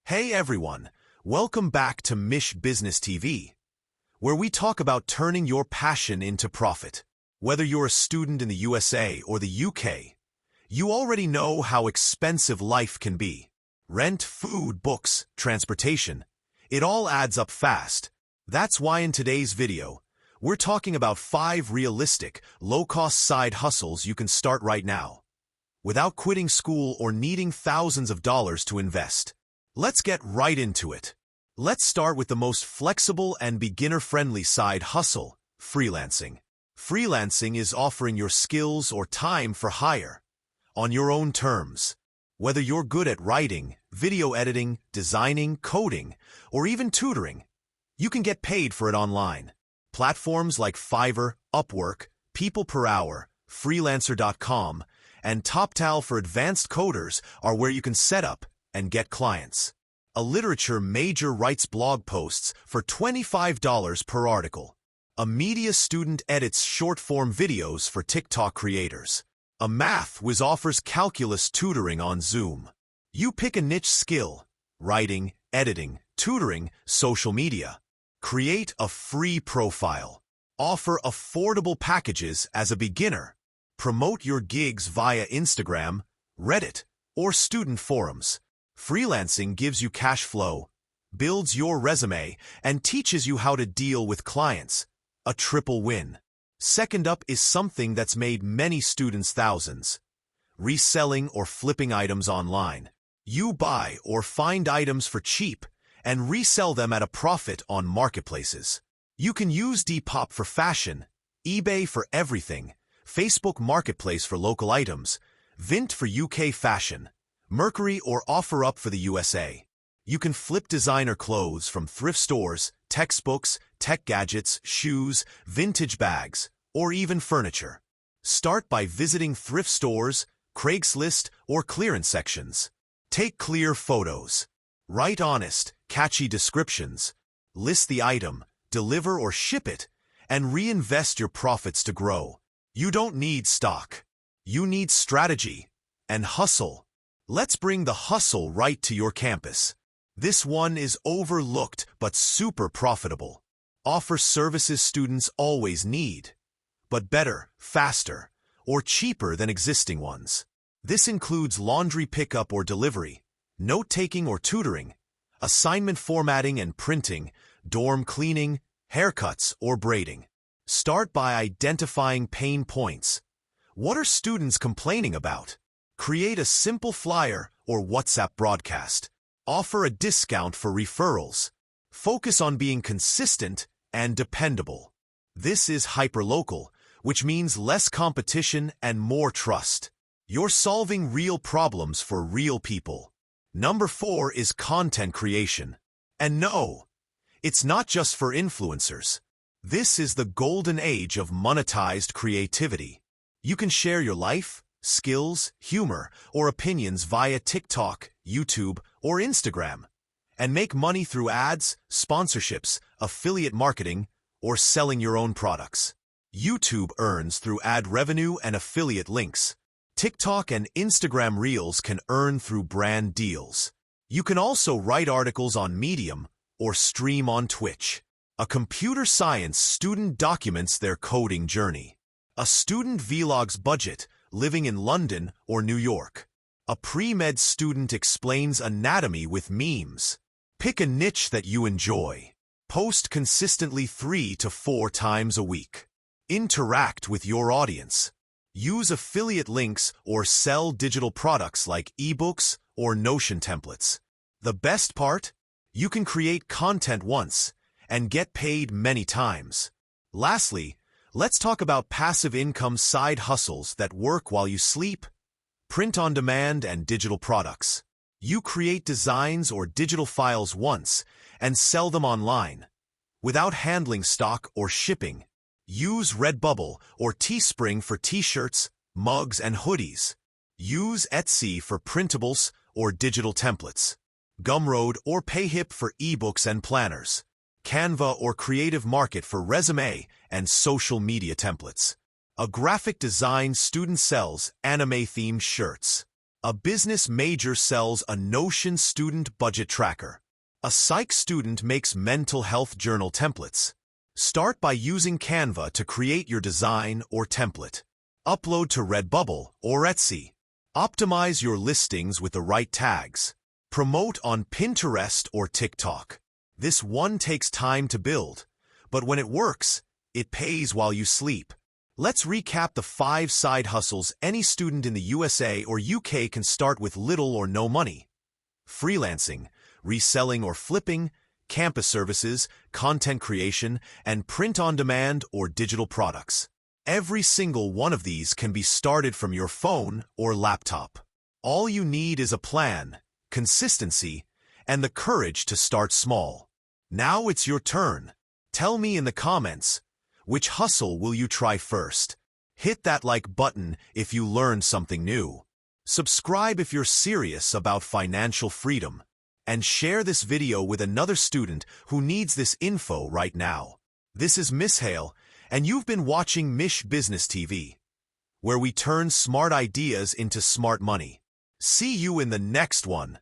Hey everyone, welcome back to Mish Business TV, where we talk about turning your passion into profit. Whether you're a student in the USA or the UK, you already know how expensive life can be. Rent, food, books, transportation, it all adds up fast. That's why in today's video, we're talking about 5 realistic, low-cost side hustles you can start right now, without quitting school or needing thousands of dollars to invest. Let's get right into it. Let's start with the most flexible and beginner-friendly side hustle, freelancing. Freelancing is offering your skills or time for hire, on your own terms. Whether you're good at writing, video editing, designing, coding, or even tutoring, you can get paid for it online. Platforms like Fiverr, Upwork, People Per Hour, Freelancer.com, and TopTal for advanced coders are where you can set up and get clients. A literature major writes blog posts for $25 per article. A media student edits short-form videos for TikTok creators. A math whiz offers calculus tutoring on Zoom. You pick a niche skill: writing, editing, tutoring, social media. Create a free profile. Offer affordable packages as a beginner. Promote your gigs via Instagram, Reddit, or student forums. Freelancing gives you cash flow, builds your resume, and teaches you how to deal with clients. A triple win. Second up is something that's made many students thousands: reselling or flipping items online. You buy or find items for cheap and resell them at a profit on marketplaces. You can use Depop for fashion, eBay for everything, Facebook Marketplace for local items, Vint for UK fashion, Mercury or OfferUp for the USA. You can flip designer clothes from thrift stores, textbooks, tech gadgets, shoes, vintage bags, or even furniture. Start by visiting thrift stores, Craigslist, or clearance sections. Take clear photos. Write honest, catchy descriptions. List the item, deliver or ship it, and reinvest your profits to grow. You don't need stock. You need strategy and hustle. Let's bring the hustle right to your campus. This one is overlooked but super profitable. Offer services students always need, but better, faster, or cheaper than existing ones. This includes laundry pickup or delivery, note-taking or tutoring, assignment formatting and printing, dorm cleaning, haircuts, or braiding. Start by identifying pain points. What are students complaining about? Create a simple flyer or WhatsApp broadcast. Offer a discount for referrals. Focus on being consistent and dependable. This is hyperlocal, which means less competition and more trust. You're solving real problems for real people. Number 4 is content creation. And no, it's not just for influencers. This is the golden age of monetized creativity. You can share your life, skills, humor, or opinions via TikTok, YouTube, or Instagram, and make money through ads, sponsorships, affiliate marketing, or selling your own products. YouTube earns through ad revenue and affiliate links. TikTok and Instagram Reels can earn through brand deals. You can also write articles on Medium or stream on Twitch. A computer science student documents their coding journey. A student vlogs budget, living in London or New York. A pre-med student explains anatomy with memes. Pick a niche that you enjoy. Post consistently 3 to 4 times a week. Interact with your audience. Use affiliate links or sell digital products like ebooks or Notion templates. The best part? You can create content once and get paid many times. Lastly, let's talk about passive income side hustles that work while you sleep. Print on demand and digital products. You create designs or digital files once and sell them online, without handling stock or shipping. Use Redbubble or Teespring for t-shirts, mugs, and hoodies. Use Etsy for printables or digital templates. Gumroad or Payhip for ebooks and planners. Canva or Creative Market for resume and social media templates. A graphic design student sells anime-themed shirts. A business major sells a Notion student budget tracker. A psych student makes mental health journal templates. Start by using Canva to create your design or template. Upload to Redbubble or Etsy. Optimize your listings with the right tags. Promote on Pinterest or TikTok. This one takes time to build, but when it works, it pays while you sleep. Let's recap the 5 side hustles any student in the USA or UK can start with little or no money. Freelancing, reselling or flipping, campus services, content creation, and print-on-demand or digital products. Every single one of these can be started from your phone or laptop. All you need is a plan, consistency, and the courage to start small. Now it's your turn. Tell me in the comments, which hustle will you try first? Hit that like button if you learned something new. Subscribe if you're serious about financial freedom. And share this video with another student who needs this info right now. This is Miss Hale, and you've been watching Mish Business TV, where we turn smart ideas into smart money. See you in the next one.